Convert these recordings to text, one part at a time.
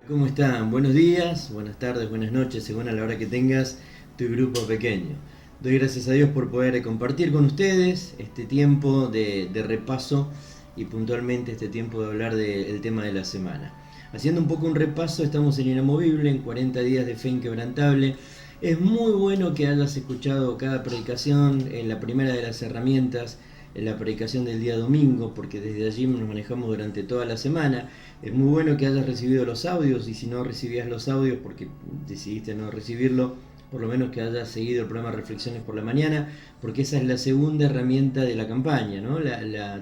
¿Cómo están? Buenos días, buenas tardes, buenas noches, según a la hora que tengas tu grupo pequeño. Doy gracias a Dios por poder compartir con ustedes este tiempo de repaso y puntualmente este tiempo de hablar del tema de la semana. Haciendo un poco un repaso, estamos en Inamovible, en 40 días de fe inquebrantable. Es muy bueno que hayas escuchado cada predicación, en la primera de las herramientas, en la predicación del día domingo, porque desde allí nos manejamos durante toda la semana. Es muy bueno que hayas recibido los audios, y si no recibías los audios porque decidiste no recibirlo, por lo menos que hayas seguido el programa Reflexiones por la Mañana, porque esa es la segunda herramienta de la campaña, ¿no?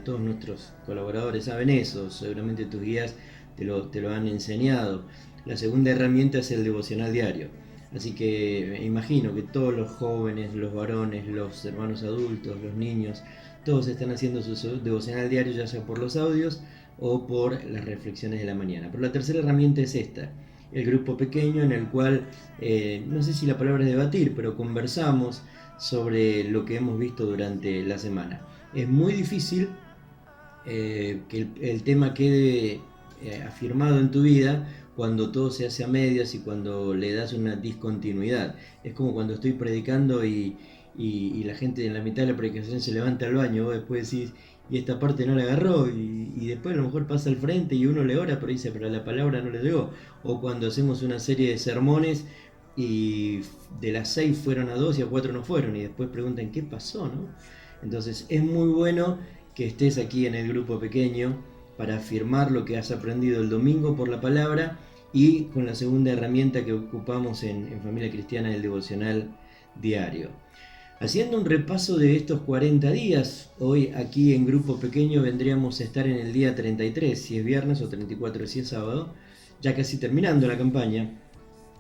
Todos nuestros colaboradores saben eso, seguramente tus guías te lo han enseñado. La segunda herramienta es el devocional diario. Así que imagino que todos los jóvenes, los varones, los hermanos adultos, los niños, todos están haciendo su devocional diario, ya sea por los audios o por las reflexiones de la mañana. Pero la tercera herramienta es esta, el grupo pequeño en el cual, no sé si la palabra es debatir, pero conversamos sobre lo que hemos visto durante la semana. Es muy difícil que el tema quede afirmado en tu vida cuando todo se hace a medias y cuando le das una discontinuidad. Es como cuando estoy predicando y la gente en la mitad de la predicación se levanta al baño, vos después decís, y esta parte no la agarró, y después a lo mejor pasa al frente y uno le ora, pero dice, pero la palabra no le llegó. O cuando hacemos una serie de sermones y de las 6 fueron a 2 y a 4 no fueron, y después preguntan qué pasó, ¿no? Entonces es muy bueno que estés aquí en el grupo pequeño para afirmar lo que has aprendido el domingo por la palabra, y con la segunda herramienta que ocupamos en Familia Cristiana, el devocional diario. Haciendo un repaso de estos 40 días, hoy aquí en grupo pequeño vendríamos a estar en el día 33, si es viernes, o 34 si es sábado, ya casi terminando la campaña.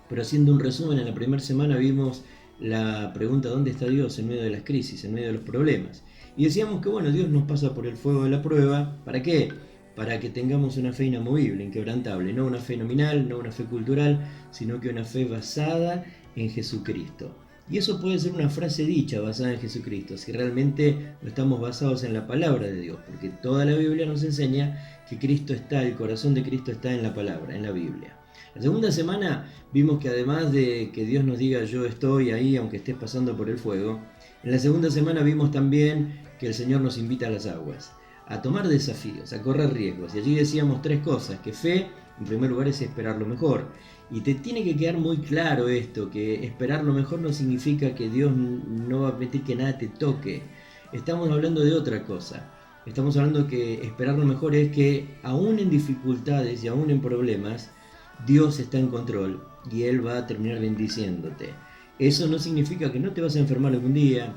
Pero haciendo un resumen, en la primera semana vimos la pregunta ¿dónde está Dios en medio de las crisis, en medio de los problemas? Y decíamos que bueno, Dios nos pasa por el fuego de la prueba. ¿Para qué? Para que tengamos una fe inamovible, inquebrantable, no una fe nominal, no una fe cultural, sino que una fe basada en Jesucristo. Y eso puede ser una frase dicha basada en Jesucristo, si realmente no estamos basados en la palabra de Dios, porque toda la Biblia nos enseña que Cristo está, el corazón de Cristo está en la palabra, en la Biblia. La segunda semana vimos que además de que Dios nos diga yo estoy ahí aunque estés pasando por el fuego, en la segunda semana vimos también que el Señor nos invita a las aguas, a tomar desafíos, a correr riesgos. Y allí decíamos tres cosas, que fe, en primer lugar, es esperar lo mejor. Y te tiene que quedar muy claro esto, que esperar lo mejor no significa que Dios no va a permitir que nada te toque. Estamos hablando de otra cosa. Estamos hablando que esperar lo mejor es que aún en dificultades y aún en problemas, Dios está en control y Él va a terminar bendiciéndote. Eso no significa que no te vas a enfermar algún día,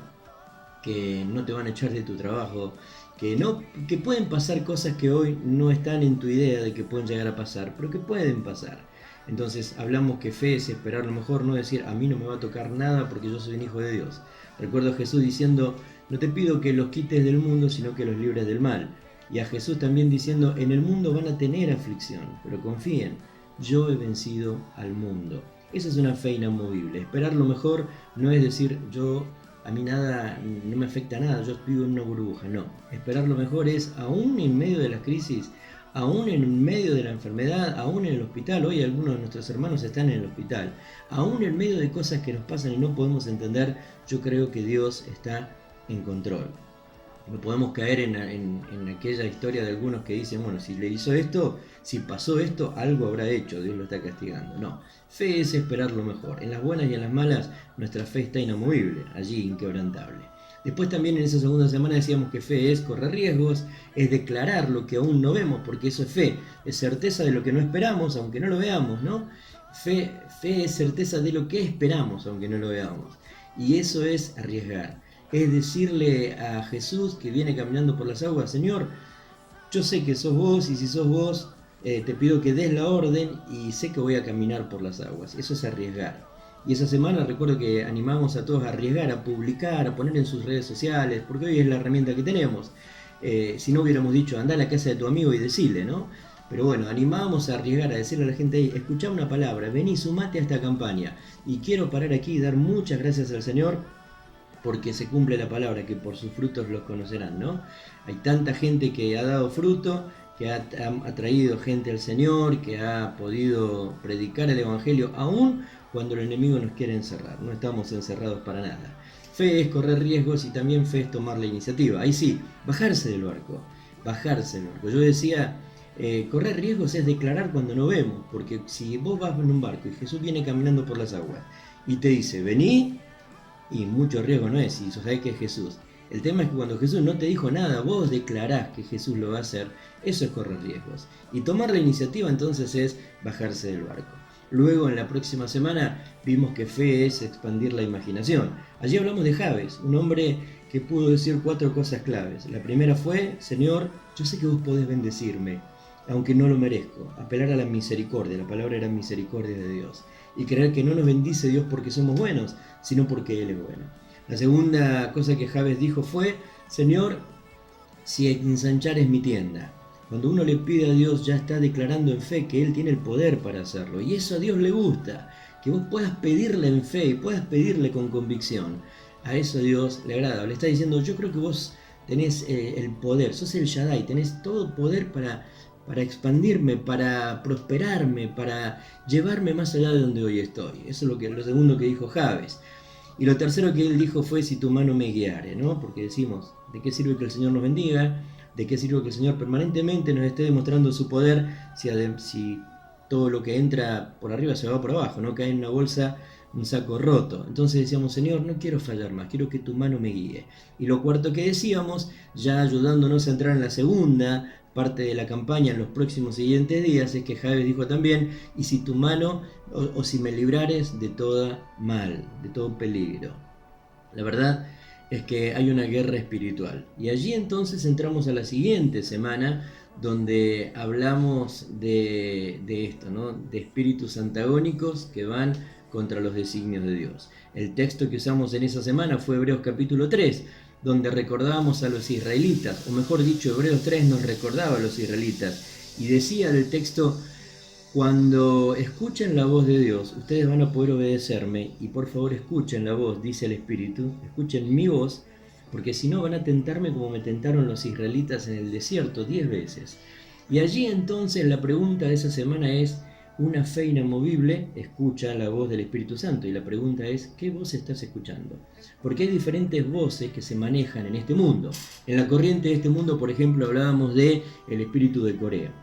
que no te van a echar de tu trabajo, que pueden pasar cosas que hoy no están en tu idea de que pueden llegar a pasar, pero que pueden pasar. Entonces hablamos que fe es esperar lo mejor, no decir a mí no me va a tocar nada porque yo soy un hijo de Dios. Recuerdo a Jesús diciendo, no te pido que los quites del mundo, sino que los libres del mal. Y a Jesús también diciendo, en el mundo van a tener aflicción, pero confíen, yo he vencido al mundo. Esa es una fe inamovible. Esperar lo mejor no es decir a mí nada, no me afecta nada, yo vivo en una burbuja. No, esperar lo mejor es, aún en medio de las crisis, aún en medio de la enfermedad, aún en el hospital. Hoy algunos de nuestros hermanos están en el hospital. Aún en medio de cosas que nos pasan y no podemos entender, yo creo que Dios está en control. No podemos caer en aquella historia de algunos que dicen, bueno, si le hizo esto, si pasó esto, algo habrá hecho, Dios lo está castigando. No, fe es esperar lo mejor. En las buenas y en las malas, nuestra fe está inamovible, allí inquebrantable. Después también en esa segunda semana decíamos que fe es correr riesgos, es declarar lo que aún no vemos, porque eso es fe, es certeza de lo que no esperamos, aunque no lo veamos, ¿no? Fe es certeza de lo que esperamos, aunque no lo veamos. Y eso es arriesgar. Es decirle a Jesús que viene caminando por las aguas, Señor, yo sé que sos vos, y si sos vos, te pido que des la orden y sé que voy a caminar por las aguas. Eso es arriesgar. Y esa semana recuerdo que animamos a todos a arriesgar, a publicar, a poner en sus redes sociales, porque hoy es la herramienta que tenemos. Si no hubiéramos dicho, anda a la casa de tu amigo y decile, ¿no? Pero bueno, animamos a arriesgar, a decirle a la gente, hey, escuchá una palabra, vení, sumate a esta campaña. Y quiero parar aquí y dar muchas gracias al Señor, porque se cumple la palabra, que por sus frutos los conocerán, ¿no? Hay tanta gente que ha dado fruto, que ha atraído gente al Señor, que ha podido predicar el Evangelio, aún cuando el enemigo nos quiere encerrar. No estamos encerrados para nada. Fe es correr riesgos y también fe es tomar la iniciativa. Ahí sí, bajarse del barco. Yo decía, correr riesgos es declarar cuando no vemos, porque si vos vas en un barco y Jesús viene caminando por las aguas y te dice, vení, y mucho riesgo no es, y sabés que es Jesús. El tema es que cuando Jesús no te dijo nada, vos declarás que Jesús lo va a hacer, eso es correr riesgos. Y tomar la iniciativa entonces es bajarse del barco. Luego en la próxima semana vimos que fe es expandir la imaginación. Allí hablamos de Jabes, un hombre que pudo decir 4 cosas claves. La primera fue, Señor, yo sé que vos podés bendecirme, aunque no lo merezco. Apelar a la misericordia, la palabra era misericordia de Dios. Y creer que no nos bendice Dios porque somos buenos, sino porque Él es bueno. La segunda cosa que Jabes dijo fue, Señor, si ensanchares mi tienda. Cuando uno le pide a Dios ya está declarando en fe que Él tiene el poder para hacerlo. Y eso a Dios le gusta, que vos puedas pedirle en fe y puedas pedirle con convicción. A eso a Dios le agrada. Le está diciendo, yo creo que vos tenés el poder, sos el Shaddai, tenés todo poder para expandirme, para prosperarme, para llevarme más allá de donde hoy estoy. Eso es lo segundo que dijo Jabes. Y lo tercero que él dijo fue, si tu mano me guiare, ¿no? Porque decimos, ¿de qué sirve que el Señor nos bendiga? ¿De qué sirve que el Señor permanentemente nos esté demostrando su poder si todo lo que entra por arriba se va por abajo, no cae en una bolsa, un saco roto? Entonces decíamos, Señor, no quiero fallar más, quiero que tu mano me guíe. Y lo cuarto que decíamos, ya ayudándonos a entrar en la segunda parte de la campaña en los próximos siguientes días, es que Jabes dijo también, y si tu mano, o si me librares de todo mal, de todo peligro. La verdad es que hay una guerra espiritual. Y allí entonces entramos a la siguiente semana, donde hablamos de esto, ¿no? De espíritus antagónicos que van contra los designios de Dios. El texto que usamos en esa semana fue Hebreos capítulo 3, donde recordábamos a los israelitas, o mejor dicho, Hebreos 3 nos recordaba a los israelitas, y decía el texto, cuando escuchen la voz de Dios, ustedes van a poder obedecerme, y por favor escuchen la voz, dice el Espíritu, escuchen mi voz, porque si no van a tentarme como me tentaron los israelitas en el desierto 10 veces. Y allí entonces la pregunta de esa semana es, una fe inamovible escucha la voz del Espíritu Santo, y la pregunta es, ¿qué voz estás escuchando? Porque hay diferentes voces que se manejan en este mundo. En la corriente de este mundo, por ejemplo, hablábamos de el espíritu de Corea.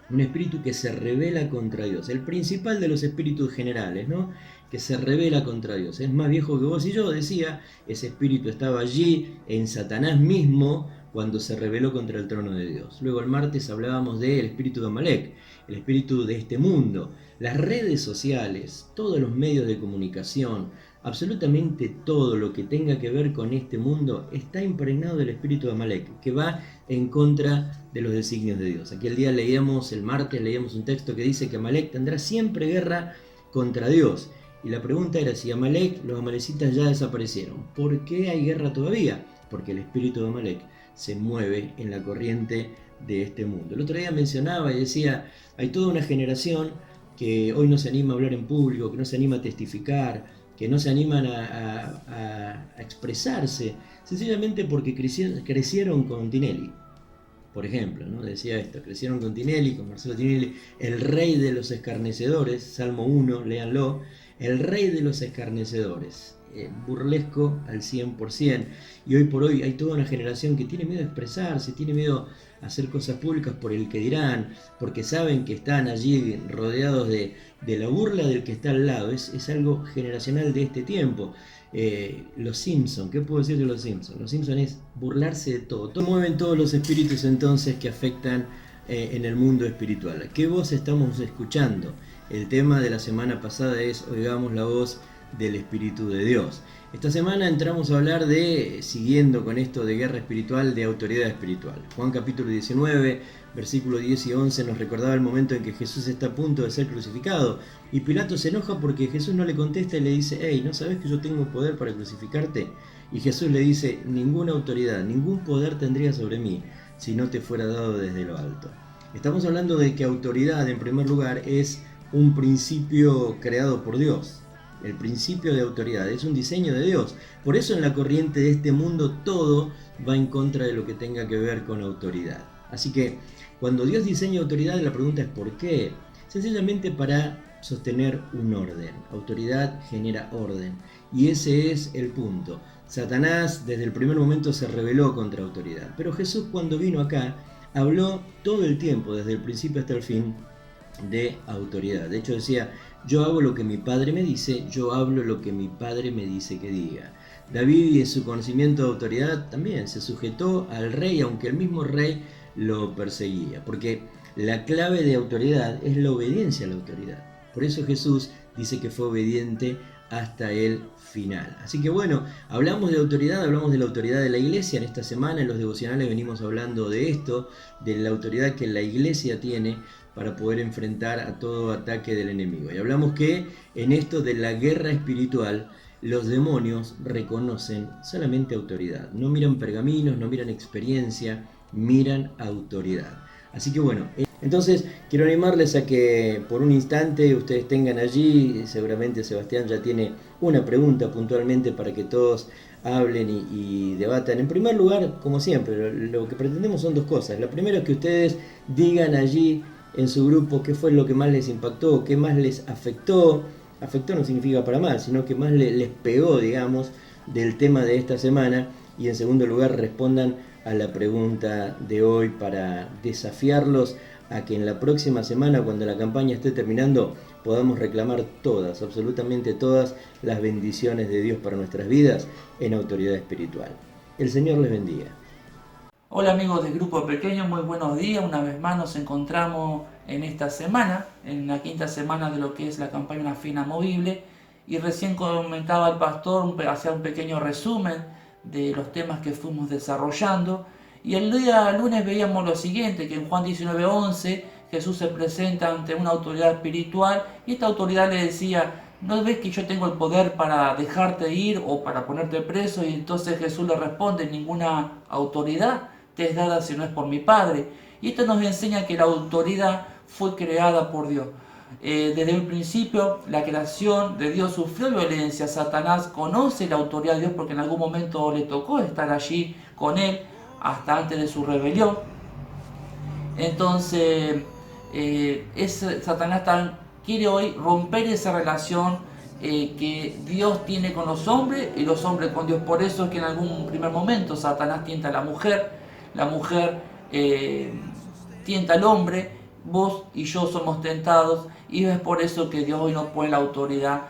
Un espíritu que se rebela contra Dios, el principal de los espíritus generales, ¿no? Que se rebela contra Dios. Es más viejo que vos y yo, decía, ese espíritu estaba allí en Satanás mismo cuando se rebeló contra el trono de Dios. Luego el martes hablábamos del espíritu de Amalek, el espíritu de este mundo. Las redes sociales, todos los medios de comunicación, absolutamente todo lo que tenga que ver con este mundo está impregnado del espíritu de Amalek, que va en contra de los designios de Dios. Aquel día el martes leíamos un texto que dice que Amalek tendrá siempre guerra contra Dios. Y la pregunta era si Amalek, los amalecitas ya desaparecieron. ¿Por qué hay guerra todavía? Porque el espíritu de Amalek se mueve en la corriente de este mundo. El otro día mencionaba y decía, hay toda una generación que hoy no se anima a hablar en público, que no se anima a testificar, que no se animan a expresarse, sencillamente porque crecieron con Tinelli. Por ejemplo, ¿no? Decía esto, crecieron con Tinelli, con Marcelo Tinelli, el rey de los escarnecedores, Salmo 1, léanlo, el rey de los escarnecedores, burlesco al 100%, y hoy por hoy hay toda una generación que tiene miedo a expresarse, tiene miedo a hacer cosas públicas por el que dirán, porque saben que están allí rodeados de la burla del que está al lado. Es algo generacional de este tiempo. Los Simpson, ¿qué puedo decir de los Simpson? Los Simpson es burlarse de todo. Mueven todos los espíritus entonces que afectan en el mundo espiritual. ¿Qué voz estamos escuchando? El tema de la semana pasada es oigamos la voz del Espíritu de Dios. Esta semana entramos a hablar siguiendo con esto de guerra espiritual, de autoridad espiritual. Juan capítulo 19, versículo 10 y 11 nos recordaba el momento en que Jesús está a punto de ser crucificado. Y Pilato se enoja porque Jesús no le contesta y le dice, hey, ¿no sabes que yo tengo poder para crucificarte? Y Jesús le dice, ninguna autoridad, ningún poder tendría sobre mí si no te fuera dado desde lo alto. Estamos hablando de que autoridad, en primer lugar, es un principio creado por Dios. El principio de autoridad es un diseño de Dios. Por eso en la corriente de este mundo todo va en contra de lo que tenga que ver con autoridad. Así que cuando Dios diseña autoridad, la pregunta es ¿por qué? Sencillamente para sostener un orden. Autoridad genera orden. Y ese es el punto. Satanás desde el primer momento se rebeló contra autoridad. Pero Jesús cuando vino acá habló todo el tiempo, desde el principio hasta el fin, de autoridad. De hecho decía, yo hago lo que mi padre me dice, yo hablo lo que mi padre me dice que diga. David en su conocimiento de autoridad también se sujetó al rey, aunque el mismo rey lo perseguía, porque la clave de autoridad es la obediencia a la autoridad. Por eso Jesús dice que fue obediente hasta el final. Así que bueno, hablamos de autoridad, hablamos de la autoridad de la iglesia. En esta semana en los devocionales venimos hablando de esto, de la autoridad que la iglesia tiene para poder enfrentar a todo ataque del enemigo. Y hablamos que en esto de la guerra espiritual, los demonios reconocen solamente autoridad. No miran pergaminos, no miran experiencia, miran autoridad. Así que bueno, entonces quiero animarles a que por un instante ustedes tengan allí, seguramente Sebastián ya tiene una pregunta puntualmente para que todos hablen y debatan. En primer lugar, como siempre, lo que pretendemos son dos cosas. La primera es que ustedes digan allí en su grupo qué fue lo que más les impactó, qué más les afectó. Afectó no significa para mal, sino que más les pegó, digamos, del tema de esta semana. Y en segundo lugar, respondan a la pregunta de hoy para desafiarlos a que en la próxima semana, cuando la campaña esté terminando, podamos reclamar todas, absolutamente todas, las bendiciones de Dios para nuestras vidas en autoridad espiritual. El Señor les bendiga. Hola amigos del Grupo Pequeño, muy buenos días. Una vez más nos encontramos en esta semana, en la quinta semana de lo que es la campaña Una Fe Inamovible. Y recién comentaba el pastor, hacía un pequeño resumen de los temas que fuimos desarrollando. Y el día lunes veíamos lo siguiente, que en Juan 19:11 Jesús se presenta ante una autoridad espiritual y esta autoridad le decía, ¿no ves que yo tengo el poder para dejarte ir o para ponerte preso? Y entonces Jesús le responde, ninguna autoridad te es dada si no es por mi Padre. Y esto nos enseña que la autoridad fue creada por Dios. Desde el principio, la creación de Dios sufrió violencia. Satanás conoce la autoridad de Dios porque en algún momento le tocó estar allí con él, hasta antes de su rebelión. Entonces, Satanás quiere hoy romper esa relación que Dios tiene con los hombres y los hombres con Dios. Por eso es que en algún primer momento Satanás tienta a la mujer tienta al hombre, vos y yo somos tentados, y es por eso que Dios hoy nos pone la autoridad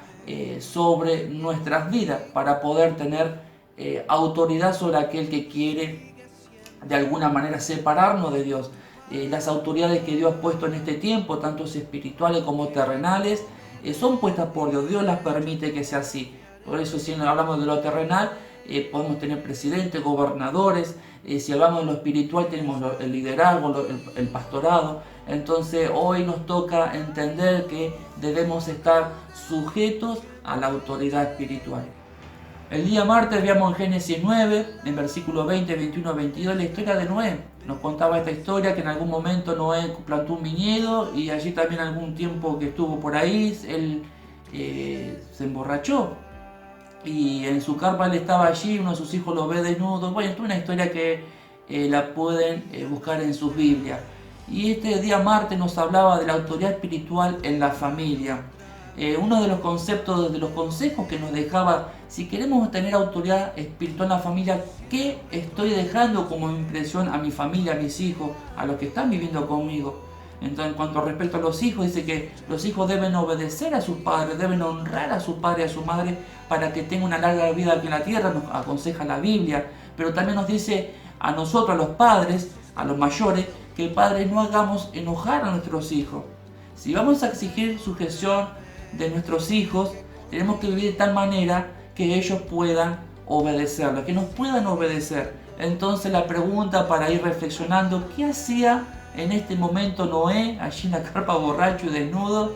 sobre nuestras vidas, para poder tener autoridad sobre aquel que quiere de alguna manera separarnos de Dios. Las autoridades que Dios ha puesto en este tiempo, tanto espirituales como terrenales, son puestas por Dios. Dios las permite que sea así. Por eso si hablamos de lo terrenal, podemos tener presidentes, gobernadores. Si hablamos de lo espiritual, tenemos el liderazgo, el pastorado. Entonces hoy nos toca entender que debemos estar sujetos a la autoridad espiritual. El día martes veíamos en Génesis 9, en versículos 20, 21, 22, la historia de Noé. Nos contaba esta historia que en algún momento Noé plantó un viñedo y allí también algún tiempo que estuvo por ahí, él se emborrachó. Y en su carpa él estaba allí, uno de sus hijos lo ve desnudo. Bueno, esto es una historia que la pueden buscar en sus Biblias. Y este día martes nos hablaba de la autoridad espiritual en la familia. Uno de los conceptos, de los consejos que nos dejaba, si queremos tener autoridad espiritual en la familia, ¿qué estoy dejando como impresión a mi familia, a mis hijos, a los que están viviendo conmigo? Entonces, en cuanto respecto a los hijos, dice que los hijos deben obedecer a sus padres, deben honrar a su padre y a su madre para que tengan una larga vida aquí en la tierra, nos aconseja la Biblia. Pero también nos dice a nosotros, a los padres, a los mayores, que padres no hagamos enojar a nuestros hijos. Si vamos a exigir sujeción de nuestros hijos, tenemos que vivir de tal manera que ellos puedan obedecerlo, que nos puedan obedecer. Entonces la pregunta para ir reflexionando, ¿qué hacía en este momento Noé allí en la carpa borracho y desnudo?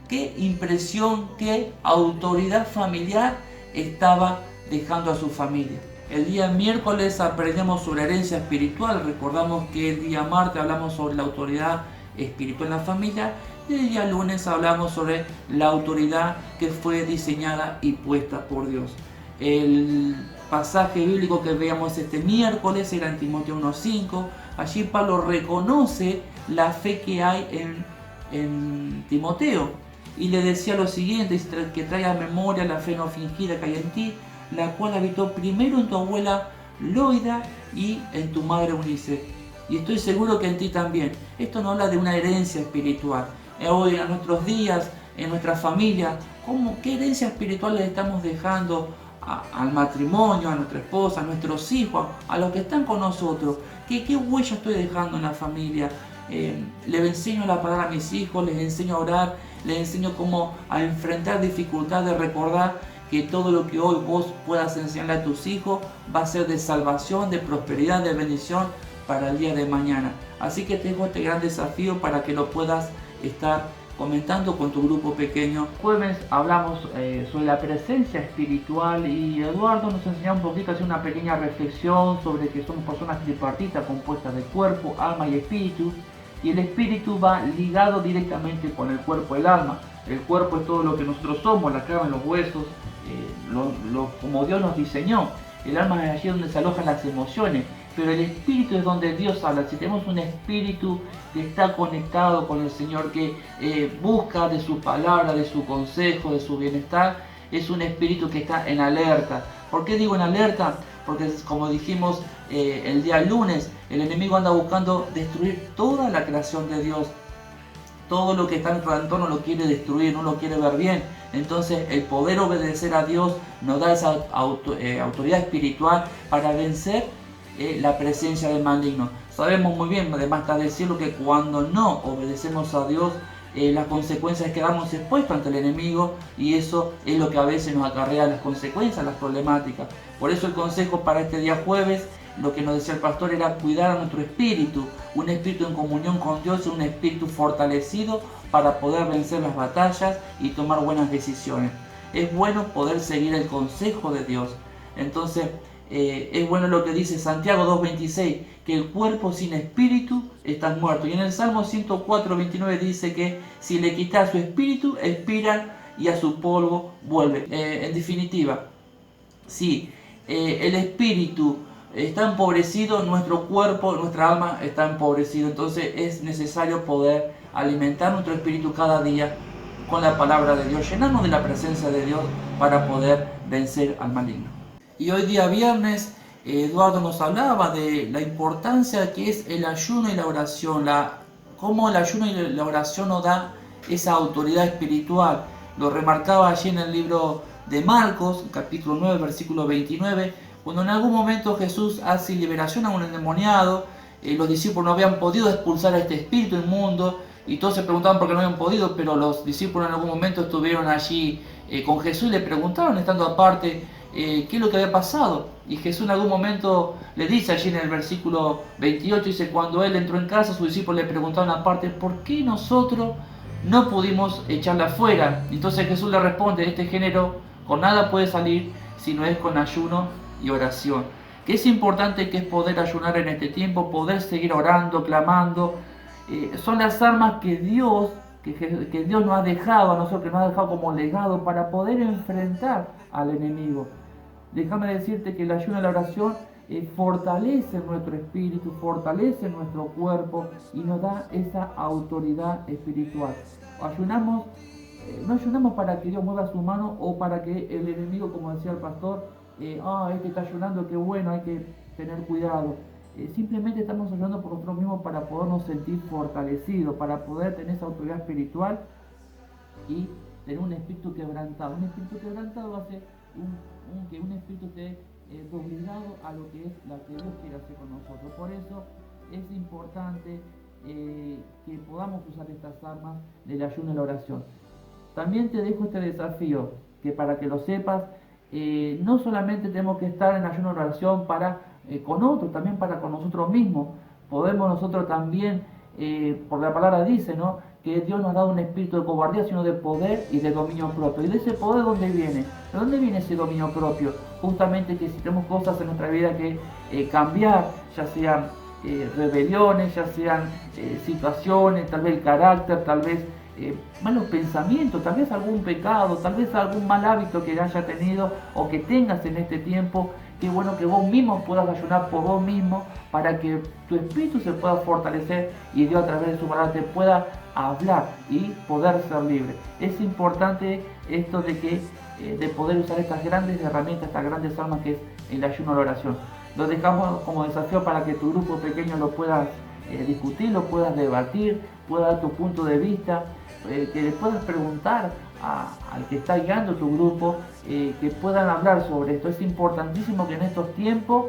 ¿Qué impresión, qué autoridad familiar estaba dejando a su familia? El día miércoles aprendemos sobre herencia espiritual. Recordamos que el día martes hablamos sobre la autoridad espiritual en la familia. Y el día lunes hablamos sobre la autoridad que fue diseñada y puesta por Dios. El pasaje bíblico que veíamos este miércoles era en Timoteo 1:5. allí Pablo reconoce la fe que hay en Timoteo y le decía lo siguiente, que traiga a memoria la fe no fingida que hay en ti, la cual habitó primero en tu abuela Loida y en tu madre Eunice. Y estoy seguro que en ti también. Esto no habla de una herencia espiritual. Hoy, en nuestros días, en nuestra familia, ¿qué herencia espiritual le estamos dejando al matrimonio, a nuestra esposa, a nuestros hijos, a los que están con nosotros? ¿Qué huella estoy dejando en la familia? Les enseño la palabra a mis hijos, les enseño a orar, les enseño cómo a enfrentar dificultades, recordar que todo lo que hoy vos puedas enseñarle a tus hijos va a ser de salvación, de prosperidad, de bendición para el día de mañana. Así que te dejo este gran desafío para que lo puedas estar comentando con tu grupo pequeño. Jueves hablamos sobre la presencia espiritual y Eduardo nos enseñó un poquito a hacer una pequeña reflexión sobre que somos personas tripartitas compuestas de cuerpo, alma y espíritu, y el espíritu va ligado directamente con el cuerpo y el alma. El cuerpo es todo lo que nosotros somos, la carne, los huesos, como Dios nos diseñó. El alma es allí donde se alojan las emociones, pero el espíritu es donde Dios habla. Si tenemos un espíritu que está conectado con el Señor, que busca de su palabra, de su consejo, de su bienestar, es un espíritu que está en alerta. ¿Por qué digo en alerta? Porque como dijimos el día lunes, el enemigo anda buscando destruir toda la creación de Dios. Todo lo que está en nuestro entorno lo quiere destruir, no lo quiere ver bien. Entonces el poder obedecer a Dios nos da esa autoridad espiritual para vencer la presencia del maligno. Sabemos muy bien, además está decirlo, que cuando no obedecemos a Dios, las consecuencias es quedarnos expuestos ante el enemigo, y eso es lo que a veces nos acarrea las consecuencias, las problemáticas. Por eso el consejo para este día jueves, lo que nos decía el pastor, era cuidar a nuestro espíritu, un espíritu en comunión con Dios, un espíritu fortalecido para poder vencer las batallas y tomar buenas decisiones. Es bueno poder seguir el consejo de Dios. Entonces, es bueno lo que dice Santiago 2.26, que el cuerpo sin espíritu está muerto. Y en el Salmo 104.29 dice que si le quitas su espíritu, expira y a su polvo vuelve. En definitiva, si el espíritu está empobrecido, nuestro cuerpo, nuestra alma está empobrecido. Entonces es necesario poder alimentar nuestro espíritu cada día con la palabra de Dios, llenarnos de la presencia de Dios para poder vencer al maligno. Y hoy día viernes, Eduardo nos hablaba de la importancia que es el ayuno y la oración, cómo el ayuno y la oración nos da esa autoridad espiritual. Lo remarcaba allí en el libro de Marcos, capítulo 9, versículo 29, cuando en algún momento Jesús hace liberación a un endemoniado. Los discípulos no habían podido expulsar a este espíritu inmundo y todos se preguntaban por qué no habían podido, pero los discípulos en algún momento estuvieron allí con Jesús y le preguntaron, estando aparte, qué es lo que había pasado. Y Jesús en algún momento le dice allí en el versículo 28, dice, cuando él entró en casa, sus discípulos le preguntaron aparte, ¿por qué nosotros no pudimos echarla afuera? Entonces Jesús le responde, este género con nada puede salir si no es con ayuno y oración. Que es importante, que es poder ayunar en este tiempo, poder seguir orando, clamando. Son las armas que Dios nos ha dejado a nosotros, que nos ha dejado como legado para poder enfrentar al enemigo. Déjame decirte que el ayuno y la oración fortalece nuestro espíritu, fortalece nuestro cuerpo y nos da esa autoridad espiritual. Ayunamos, no ayunamos para que Dios mueva su mano o para que el enemigo, como decía el pastor, este está ayunando, qué bueno, hay que tener cuidado. Simplemente estamos ayunando por nosotros mismos para podernos sentir fortalecidos, para poder tener esa autoridad espiritual y tener un espíritu quebrantado. Un espíritu quebrantado hace que un espíritu esté obligado a lo que es la que Dios quiere hacer con nosotros. Por eso es importante que podamos usar estas armas del ayuno y la oración. También te dejo este desafío, que para que lo sepas, no solamente tenemos que estar en ayuno y oración con otros, también para con nosotros mismos. Podemos nosotros también, por la palabra dice, ¿no?, que Dios nos ha dado un espíritu de cobardía, sino de poder y de dominio propio. ¿Y de ese poder dónde viene? ¿De dónde viene ese dominio propio? Justamente que si tenemos cosas en nuestra vida que cambiar, ya sean rebeliones, ya sean situaciones, tal vez el carácter, tal vez malos pensamientos, tal vez algún pecado, tal vez algún mal hábito que haya tenido o que tengas en este tiempo, qué bueno que vos mismo puedas ayunar por vos mismo para que tu espíritu se pueda fortalecer y Dios a través de su palabra te pueda hablar y poder ser libre. Es importante esto de que de poder usar estas grandes herramientas, estas grandes armas que es el ayuno a la oración. Lo dejamos como desafío para que tu grupo pequeño lo puedas discutir, lo puedas debatir, puedas dar tu punto de vista, que le puedas preguntar al que está guiando tu grupo, que puedan hablar sobre esto. Es importantísimo que en estos tiempos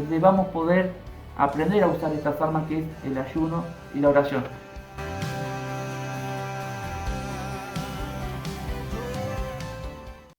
debamos poder aprender a usar estas armas que es el ayuno y la oración.